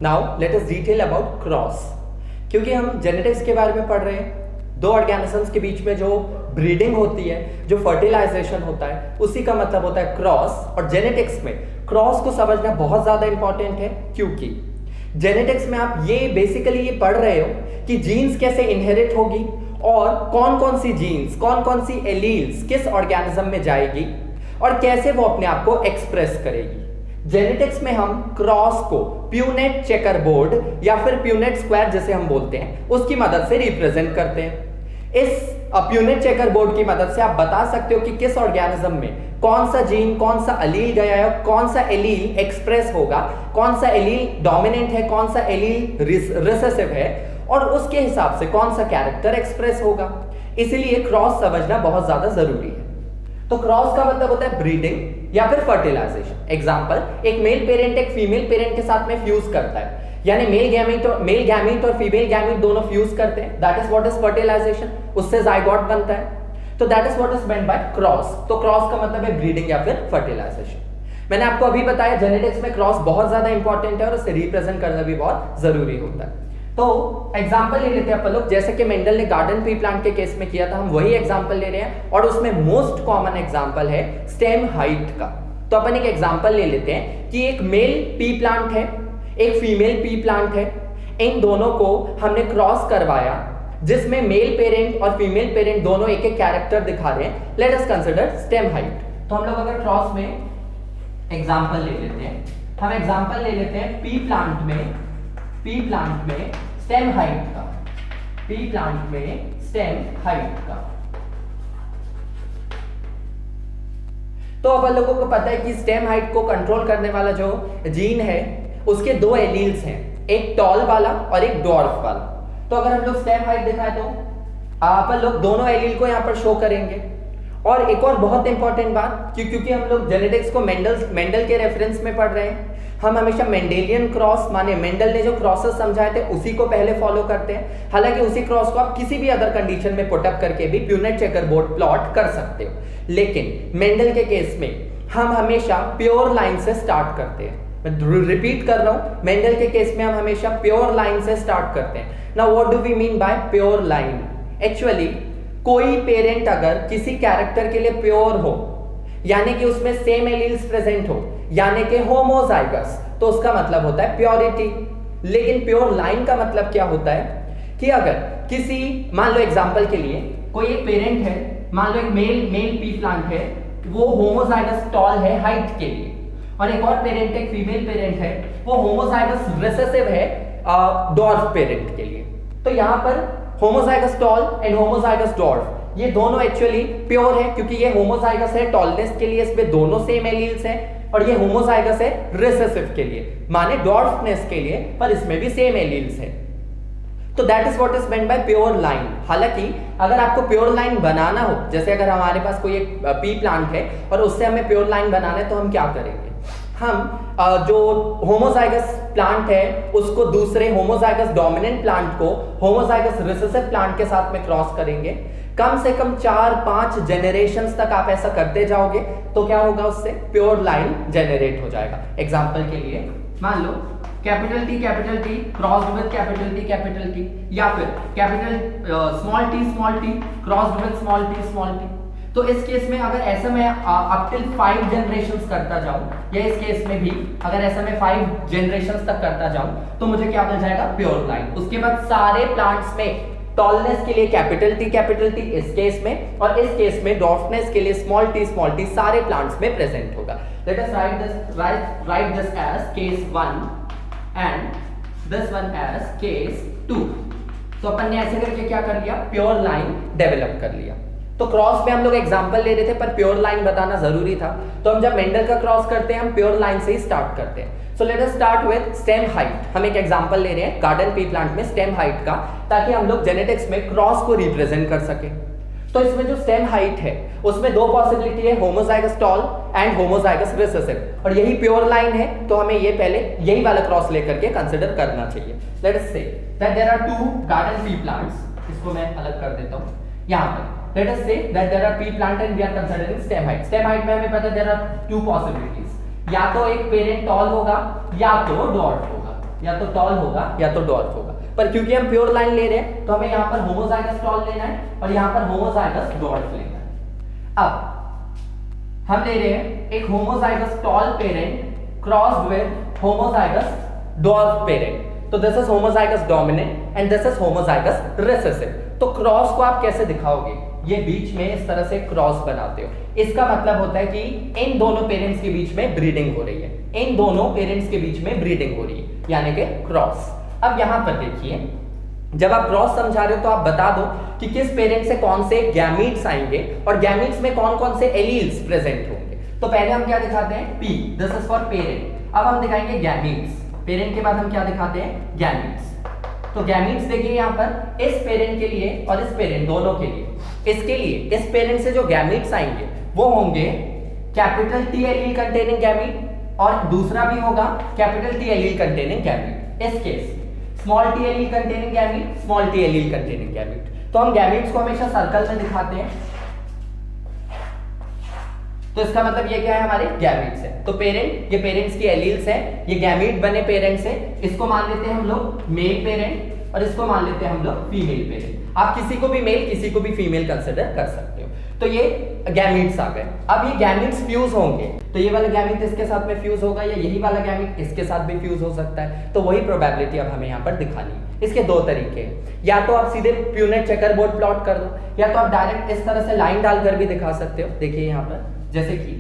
Now let us detail about cross. क्योंकि हम genetics के बारे में पढ़ रहे हैं, दो ऑर्गेनिजम्स के बीच में जो ब्रीडिंग होती है, जो फर्टिलाइजेशन होता है, उसी का मतलब होता है क्रॉस। और जेनेटिक्स में क्रॉस को समझना बहुत ज्यादा इंपॉर्टेंट है, क्योंकि जेनेटिक्स में आप ये बेसिकली ये पढ़ रहे हो कि जीन्स कैसे इनहेरिट होगी और कौन कौन सी जीन्स, कौन कौन सी एलील्स किस ऑर्गेनिज्म में जाएगी और कैसे वो अपने आप को एक्सप्रेस करेगी। जेनेटिक्स में हम क्रॉस को प्यूनेट चेकर बोर्ड या फिर प्यूनेट स्क्वायर जिसे हम बोलते हैं उसकी मदद से रिप्रेजेंट करते हैं। इस प्यूनेट चेकर बोर्ड की मदद से आप बता सकते हो कि किस ऑर्गेनिज्म में कौन सा जीन, कौन सा एलील गया है, कौन सा एलील एक्सप्रेस होगा, कौन सा एलील डोमिनेंट है, कौन सा एलील रिसेसिव है, और उसके हिसाब से कौन सा कैरेक्टर एक्सप्रेस होगा। इसलिए क्रॉस समझना बहुत ज्यादा जरूरी है। तो क्रॉस का मतलब होता है ब्रीडिंग या फिर फर्टिलाइजेशन। एग्जांपल, एक मेल पेरेंट एक फीमेल पेरेंट के साथ में फ्यूज करता है, यानी मेल गैमीट और फीमेल गैमीट दोनों फ्यूज करते हैं, that is what is fertilisation. उससे जाइगोट बनता है, तो that is what is meant by cross. तो क्रॉस का मतलब है ब्रीडिंग या फिर फर्टिलाइजेशन। मैंने आपको अभी बताया जेनेटिक्स में क्रॉस बहुत ज्यादा इंपॉर्टेंट है और उसे रिप्रेजेंट करना भी बहुत जरूरी होता है। तो एग्जांपल ले लेते हैं अपन लोग, जैसे कि मेंडल ने गार्डन पी प्लांट के केस में किया था, हम वही एग्जांपल ले रहे हैं और उसमें मोस्ट कॉमन एग्जांपल है स्टेम हाइट का। तो अपन एक एग्जांपल ले लेते हैं कि एक मेल पी प्लांट है, एक फीमेल पी प्लांट है, इन दोनों को हमने क्रॉस करवाया जिसमें मेल पेरेंट और फीमेल पेरेंट दोनों एक एक कैरेक्टर दिखा रहे हैं। Let us consider stem height. तो हम लोग अगर क्रॉस में एग्जांपल ले लेते हैं, हम एग्जांपल ले लेते हैं पी प्लांट में स्टेम हाइट का, पी प्लांट में स्टेम हाइट का। तो अपन लोगों को पता है कि स्टेम हाइट को कंट्रोल करने वाला जो जीन है उसके दो एलील्स हैं, एक टॉल वाला और एक डॉर्फ वाला। तो अगर हम लोग स्टेम हाइट दिखाए तो अपन लोग दोनों एलील को यहां पर शो करेंगे। और एक और बहुत इंपॉर्टेंट बात, क्योंकि हम लोग जेनेटिक्स को मेंडल के रेफरेंस में पढ़ रहे हैं, हम हमेशा मेंडेलियन क्रॉस, माने मेंडल ने जो क्रॉसेस समझाए थे उसी को पहले फॉलो करते हैं। हालांकि उसी क्रॉस को आप किसी भी अदर कंडीशन में पुट अप करके भी प्यूनेट चेकर बोर्ड प्लॉट कर सकते हो, लेकिन मेंडल के केस में हम हमेशा प्योर लाइन से स्टार्ट करते हैं। मैं रिपीट कर रहा हूं, मेंडल के केस में हम हमेशा प्योर लाइन से स्टार्ट करते हैं। Now what do we mean by pure line? Actually कोई पेरेंट अगर किसी कैरेक्टर के लिए प्योर हो, यानी कि उसमें सेम एलील्स प्रेजेंट हो, यानी कि होमोजाइगस, तो उसका मतलब होता है प्योरिटी। लेकिन प्योर लाइन का मतलब क्या होता है कि अगर किसी, मान लो एग्जांपल के लिए कोई एक पेरेंट है, मान लो एक मेल पी प्लांट है, वो होमोजाइगस टॉल है हाइट के लिए, और एक और पेरेंट एक फीमेल पेरेंट है, वो होमोजाइगस रिसेसिव है डॉर्फ पेरेंट के लिए। तो यहां पर homozygous tall and homozygous dwarf ये दोनों एक्चुअली प्योर है, क्योंकि ये होमोजाइगस है टॉलनेस के लिए, इसमें दोनों सेम एलील्स हैं, और ये होमोजाइगस है रिसेसिव के लिए, माने डॉर्फनेस के लिए, पर इसमें भी सेम एलील्स हैं। तो that is what is meant bye pure line. हालांकि अगर आपको प्योर लाइन बनाना हो, जैसे अगर हमारे पास कोई एक पी प्लांट है और उससे हमें प्योर लाइन बनाना है, तो हम क्या करेंगे? हम जो होमोजाइगस प्लांट है उसको दूसरे होमोजाइगस डोमिनेंट प्लांट को होमोजाइगस रिसेसिव प्लांट के साथ में क्रॉस करेंगे। कम से कम 4-5 जनरेशंस तक आप ऐसा करते जाओगे तो क्या होगा, उससे प्योर लाइन जनरेट हो जाएगा। एग्जांपल के लिए मान लो capital T crossed with capital T, या फिर capital small t crossed with small t। तो इस केस में अगर ऐसा मैं अप टिल 5 जनरेशंस करता जाऊं, या इस केस में भी अगर ऐसा मैं 5 जनरेशंस तक करता जाऊं, तो मुझे क्या मिल जाएगा? Pure line. उसके बाद सारे प्लांट्स में टॉलनेस के लिए कैपिटल T इस केस में, और इस केस में डॉर्फनेस के लिए स्मॉल t सारे प्लांट्स में प्रेजेंट होगा। Let us write this as case 1 and this one as case 2। तो अपन ने ऐसे करके क्या कर लिया? प्योर लाइन डेवलप कर लिया। तो क्रॉस में हम लोग एग्जांपल ले रहे थे, पर प्योर लाइन बताना जरूरी था, तो हम जब मेंडल का क्रॉस करते हैं हम प्योर लाइन से ही स्टार्ट करते हैं। सो let us start with stem height. हम एक एग्जांपल ले रहे हैं गार्डन पी प्लांट में स्टेम हाइट का, ताकि हम लोग जेनेटिक्स में क्रॉस को रिप्रेजेंट कर सके। तो इसमें जो स्टेम हाइट है उसमें दो पॉसिबिलिटी है, homozygous tall and homozygous recessive, और यही प्योर लाइन है, तो हमें ये पहले यही वाला क्रॉस लेकर के कंसिडर करना चाहिए। Let us say that there are 2 garden pea plants. इसको मैं अलग कर देता हूं यहां पर। Let us say that there are pea plant and we are considering stem height. Stem height में हमें पता है there are 2 possibilities, या तो एक पेरेंट टॉल होगा या तो डॉर्फ होगा। या तो टॉल होगा या तो डॉर्फ होगा, पर क्योंकि हम प्योर लाइन ले रहे हैं तो हमें यहाँ पर होमोजाइगस टॉल लेना है और यहाँ पर होमोजाइगस डॉर्फ लेना है। अब हम ले रहे हैं एक homozygous tall parent crossed with homozygous dwarf parent, तो this is homozygous dominant and this is homozygous recessive. तो क्रॉस को आप कैसे दिखाओगे, ये बीच में इस तरह से क्रॉस बनाते हो, इसका मतलब होता है कि इन दोनों पेरेंट्स के बीच में ब्रीडिंग हो रही है, इन दोनों पेरेंट्स के बीच में ब्रीडिंग हो रही है, यानी कि क्रॉस। अब यहां पर देखिए, जब आप क्रॉस समझा रहे हो तो आप बता दो कि किस पेरेंट से कौन से गैमीट्स आएंगे और गैमीट्स में कौन कौन से एलील्स प्रेजेंट होंगे। तो पहले हम क्या दिखाते हैं, P, this is for parent. अब हम दिखाएंगे गैमीट्स, पेरेंट के बाद हम क्या दिखाते हैं, गैमीट्स। तो गैमीट्स देखिए यहाँ पर इस पेरेंट के लिए और इस पेरेंट दोनों के लिए, इसके लिए इस पेरेंट से जो गैमीट्स आएंगे वो होंगे capital T allele containing gamete और दूसरा भी होगा capital T allele containing gamete. इस case small t allele containing gamete, small t allele containing gamete. तो हम गैमीट्स को हमेशा सर्कल में दिखाते हैं, तो इसका मतलब ये क्या है, हमारे गैमीट्स है। तो पेरेंट, ये पेरेंट्स की एलील्स हैं, ये गैमीट बने पेरेंट्स हैं, इसको मान लेते हैं हम लोग मेल पेरेंट और इसको मान लेते हैं हम लोग फीमेल पेरेंट। आप किसी को भी मेल किसी को भी फीमेल कंसिडर कर सकते हो। तो ये गैमीट्स आ गए। अब ये गैमीट्स फ्यूज होंगे, तो ये वाला गैमीट इसके साथ में फ्यूज होगा या यही वाला गैमीट इसके साथ भी फ्यूज हो सकता है। तो वही प्रोबेबिलिटी अब हमें यहाँ पर दिखानी है। इसके दो तरीके हैं, या तो आप सीधे प्यूनेट चेकर बोर्ड प्लॉट कर दो, या तो आप डायरेक्ट इस तरह से लाइन डालकर भी दिखा सकते हो। देखिए यहाँ पर जैसे कि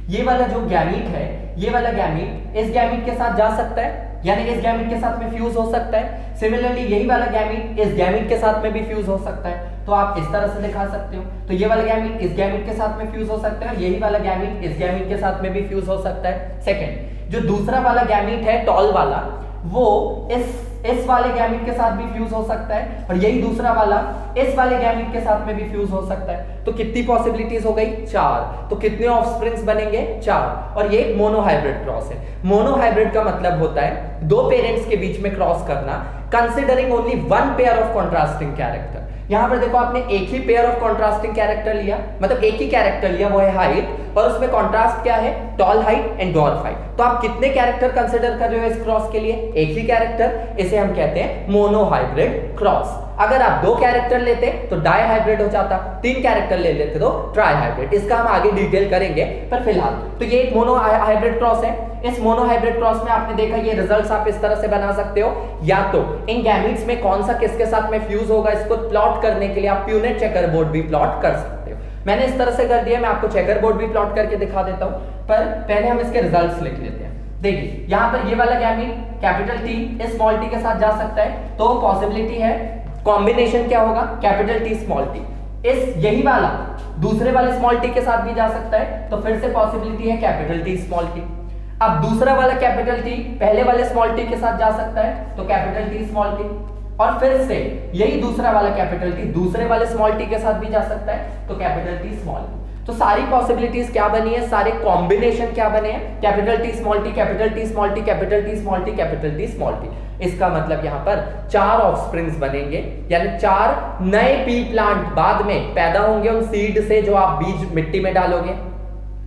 ये वाला जो गैमीट है, ये वाला गैमीट इस गैमीट के साथ जा सकता है, यानी इस गैमीट के साथ में फ्यूज हो सकता है। सिमिलरली यही वाला गैमीट इस गैमीट के साथ में भी फ्यूज हो सकता है, तो आप इस तरह से दिखा सकते हो। तो ये वाला गैमीट इस गैमीट के साथ में फ्यूज हो सकता है और यही वाला गैमीट इस गैमीट के साथ में भी फ्यूज हो सकता है। सेकंड, जो दूसरा वाला गैमीट है टॉल वाला, वो इस वाले गैमीट के साथ भी फ्यूज हो सकता है और यही दूसरा वाला इस वाले गैमीट के साथ में भी फ्यूज हो सकता है। तो कितनी पॉसिबिलिटीज हो गई, 4। तो कितने ऑफस्प्रिंग्स बनेंगे, 4। और ये मोनोहाइब्रिड क्रॉस है। मोनोहाइब्रिड का मतलब होता है दो पेरेंट्स के बीच में क्रॉस करना, considering only one pair of contrasting character. यहां पर देखो, आपने एक ही पेयर ऑफ कॉन्ट्रास्टिंग कैरेक्टर लिया, मतलब एक ही कैरेक्टर लिया, वो है हाइट, और उसमें कॉन्ट्रास्ट क्या है, tall height and dwarf height. तो आप कितने कैरेक्टर कंसिडर कर रहे हो इस क्रॉस के लिए, एक ही कैरेक्टर, इसे हम कहते हैं मोनोहाइब्रिड क्रॉस। अगर आप 2 कैरेक्टर लेते तो डाई हाइब्रिड हो जाता, 3 कैरेक्टर ले लेते तो ट्राई हाइब्रिड। इसका हम आगे डिटेल करेंगे, पर फिलहाल तो ये एक मोनो हाइब्रिड क्रॉस है। इस मोनो हाइब्रिड क्रॉस में आपने देखा ये रिजल्ट्स आप इस तरह से बना सकते हो, या तो इन गैमीट्स में कौन सा किसके साथ में फ्यूज होगा, इसको प्लॉट करने के लिए आप प्यूनेट चेकर बोर्ड भी प्लॉट कर सकते हो। मैंने इस तरह से कर दिया, मैं आपको चेकर बोर्ड भी प्लॉट करके दिखा देता हूं, पर पहले हम इसके रिजल्ट्स लिख लेते हैं। देखिए यहां पर ये वाला गैमीट कैपिटल T इस स्मॉल t के साथ जा सकता है, तो पॉसिबिलिटी है कॉम्बिनेशन क्या होगा, कैपिटल T स्मॉल t। इस यही वाला दूसरे वाले स्मॉल t के साथ भी जा सकता है, तो फिर से पॉसिबिलिटी है कैपिटल T स्मॉल t। अब दूसरा वाला कैपिटल T पहले वाले स्मॉल t के साथ जा सकता है, तो कैपिटल T स्मॉल t। और फिर से यही दूसरा वाला कैपिटल T दूसरे वाले स्मॉल t के साथ भी जा सकता है, तो कैपिटल T स्मॉल t। तो सारी पॉसिबिलिटीज क्या बनी है, सारे कॉम्बिनेशन क्या बने हैं, capital T small t, capital T small t, capital T small t, capital T small t। इसका मतलब यहां पर 4 ऑफस्प्रिंग्स बनेंगे, यानी 4 नए पी प्लांट बाद में पैदा होंगे उन सीड से जो आप बीज मिट्टी में डालोगे।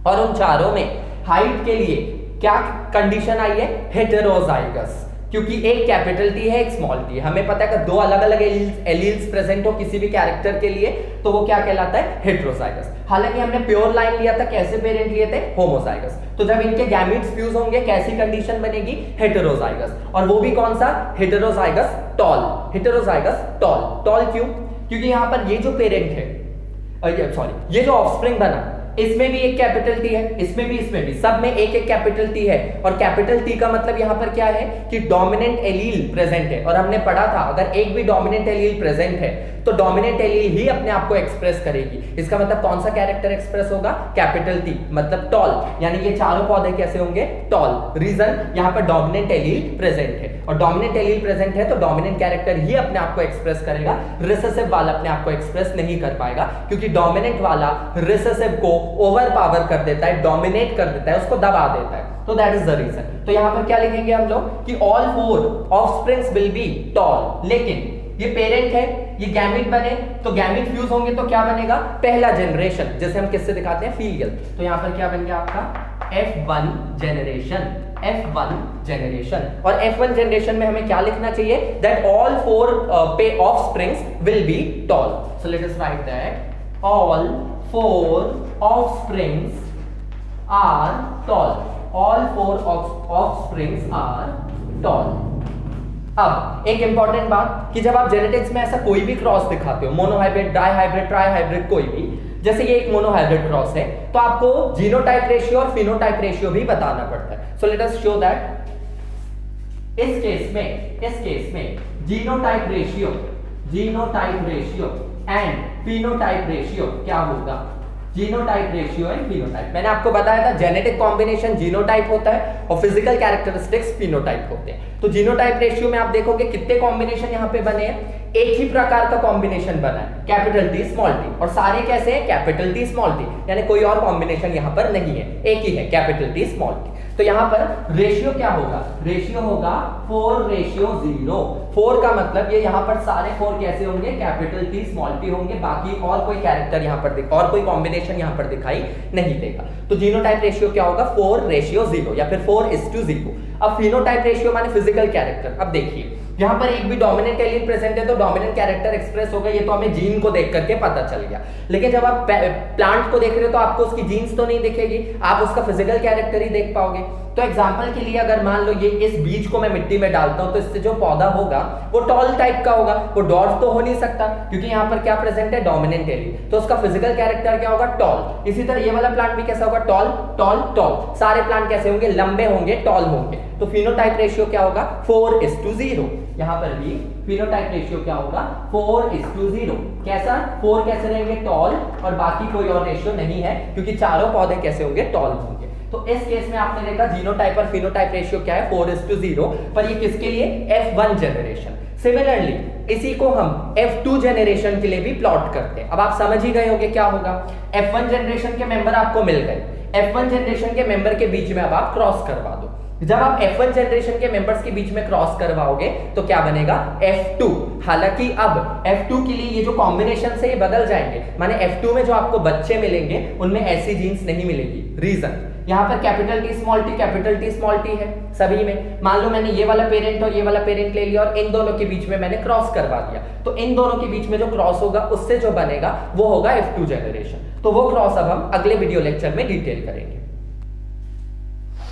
और उन चारों में हाइट के लिए क्या कंडीशन आई है, हेटेरोजाइगस, क्योंकि एक कैपिटल T है एक स्मॉल t है। हमें पता है कि 2 अलग अलग एलील्स प्रेजेंट हो किसी भी कैरेक्टर के लिए, तो वो क्या कहलाता है, हेटेरोजाइगस। हालांकि हमने प्योर लाइन लिया था, कैसे पेरेंट लिए थे, होमोजाइगस। तो जब इनके गैमीट्स फ्यूज होंगे कैसी कंडीशन बनेगी, हेटेरोजाइगस। और वो भी कौन सा, heterozygous tall, heterozygous tall. Tall क्यों, क्योंकि यहां पर ये जो पेरेंट है, सॉरी ये जो ऑफस्प्रिंग बना, इसमें भी एक कैपिटल T है, इसमें भी, सब में एक एक कैपिटल T है। और कैपिटल T का मतलब यहां पर क्या है कि डोमिनेंट एलील प्रेजेंट है। और हमने पढ़ा था अगर एक भी डोमिनेंट एलील प्रेजेंट है तो डोमिनेंट एलील ही अपने आप को एक्सप्रेस करेगी। इसका मतलब कौन सा कैरेक्टर एक्सप्रेस होगा, कैपिटल T, मतलब टॉल, यानी ये चारों पौधे कैसे होंगे, टॉल। रीजन यहां पर डोमिनेंट एलील प्रेजेंट है, और डोमिनेंट एलील प्रेजेंट है तो डोमिनेंट कैरेक्टर ही अपने आप को एक्सप्रेस करेगा, रिसेसिव वाला अपने आप को एक्सप्रेस नहीं कर पाएगा, क्योंकि डोमिनेंट वाला रिसेसिव को ओवर पावर कर देता है, डोमिनेट कर देता है, उसको दबा देता है। तो दैट इज द रीजन। तो यहां पर क्या लिखेंगे हम लोग कि all 4 offsprings will be toll. लेकिन ये पेरेंट है, ये गैमीट बने, तो गैमीट फ्यूज होंगे तो क्या बनेगा, पहला जनरेशन, जैसे हम किससे दिखाते हैं, फीलियल। तो यहां पर क्या बन गया आपका F1 जनरेशन। F1 generation. और F1 जनरेशन में हमें क्या लिखना चाहिए? That all 4 offsprings will be tall. So let us write that all 4 offsprings are tall. All 4 offsprings are tall. अब एक इंपॉर्टेंट बात कि जब आप जेनेटिक्स में ऐसा कोई भी क्रॉस दिखाते हो, मोनोहाइब्रिड, डाइहाइब्रिड, ट्राइहाइब्रिड, कोई भी, जैसे ये एक मोनोहाइब्रिड क्रॉस है, तो आपको जीनोटाइप रेशियो और फिनोटाइप रेशियो भी बताना पड़ता है। सो लेट अस शो दैट इस केस में genotype ratio and phenotype ratio क्या होगा? Genotype ratio and phenotype. मैंने आपको बताया था जेनेटिक कॉम्बिनेशन जीनोटाइप होता है और फिजिकल कैरेक्टरिस्टिक्स फिनोटाइप होते हैं। तो जीनोटाइप रेशियो में आप देखोगे कितने कॉम्बिनेशन यहाँ पे बने हैं, एक ही प्रकार का कॉम्बिनेशन बना है, कैपिटल टी स्मॉल टी, और सारे कैसे हैं? कैपिटल टी स्मॉल टी, यानी कोई और कॉम्बिनेशन यहाँ पर नहीं है, एक ही है कैपिटल टी स्मॉल टी। तो यहाँ पर रेशियो क्या होगा? रेशियो होगा 4:0। 4 का मतलब ये यहाँ पर सारे 4 कैसे होंगे? कैपिटल टी स्मॉल टी होंगे, बाकी और कोई कैरेक्टर यहाँ पर और कोई कॉम्बिनेशन यहाँ पर दिखाई नहीं देगा। तो जीनोटाइप रेशियो क्या होगा? 4:0 या फिर 4:0। अब फिनोटाइप रेशियो माने फिजिकल कैरेक्टर। अब देखिए यहाँ पर एक भी डोमिनेंट एलील प्रेजेंट है तो डोमिनेंट कैरेक्टर एक्सप्रेस होगा, ये तो हमें जीन को देख करके पता चल गया। लेकिन जब आप प्लांट को देख रहे हो तो आपको उसकी जीन्स तो नहीं दिखेगी, आप उसका फिजिकल कैरेक्टर ही देख पाओगे। तो एग्जांपल के लिए अगर मान लो ये इस बीज को मैं मिट्टी में डालता हूं तो इससे जो पौधा होगा वो टॉल टाइप का होगा, वो डॉर्फ तो हो नहीं सकता क्योंकि यहाँ पर क्या प्रेजेंट है? डोमिनेंट एलील, तो उसका फिजिकल कैरेक्टर क्या होगा? टॉल। इसी तरह ये वाला प्लांट भी कैसा होगा? Toll toll toll. सारे प्लांट कैसे होंगे? लंबे होंगे, टॉल होंगे। तो फिनोटाइप रेशियो क्या होगा? 4:0। यहाँ पर भी फिनोटाइप रेशियो क्या होगा? 4:0। कैसा? 4 कैसे रहेंगे? टॉल, और बाकी कोई और रेशियो नहीं है क्योंकि चारों पौधे कैसे होंगे? टॉल होंगे। तो इस केस में आपने देखा जीनोटाइप और फिनोटाइप रेशियो क्या है? 4:0। पर ये किसके लिए? F1 generation. सिमिलरली इसी को हम F2 जनरेशन के लिए भी प्लॉट करते हैं। अब आप समझ ही गए होंगे क्या होगा। F1 जनरेशन के मेंबर आपको मिल गए, F1 जनरेशन के मेंबर के बीच में अब आप क्रॉस करवा दो। जब आप F1 जनरेशन के मेंबर्स के बीच में क्रॉस करवाओगे तो क्या बनेगा? F2। हालांकि अब F2 के लिए ये जो कॉम्बिनेशन से ये बदल जाएंगे, माने F2 में जो आपको बच्चे मिलेंगे उनमें ऐसी जीन्स नहीं मिलेगी। रीजन, यहाँ पर कैपिटल टी स्मॉल टी है सभी में। मान लो मैंने ये वाला पेरेंट और ये वाला पेरेंट ले लिया और इन दोनों के बीच में मैंने क्रॉस करवा दिया, तो इन दोनों के बीच में जो क्रॉस होगा उससे जो बनेगा वो होगा F2 जनरेशन। तो वो क्रॉस अब हम अगले वीडियो लेक्चर में डिटेल करेंगे।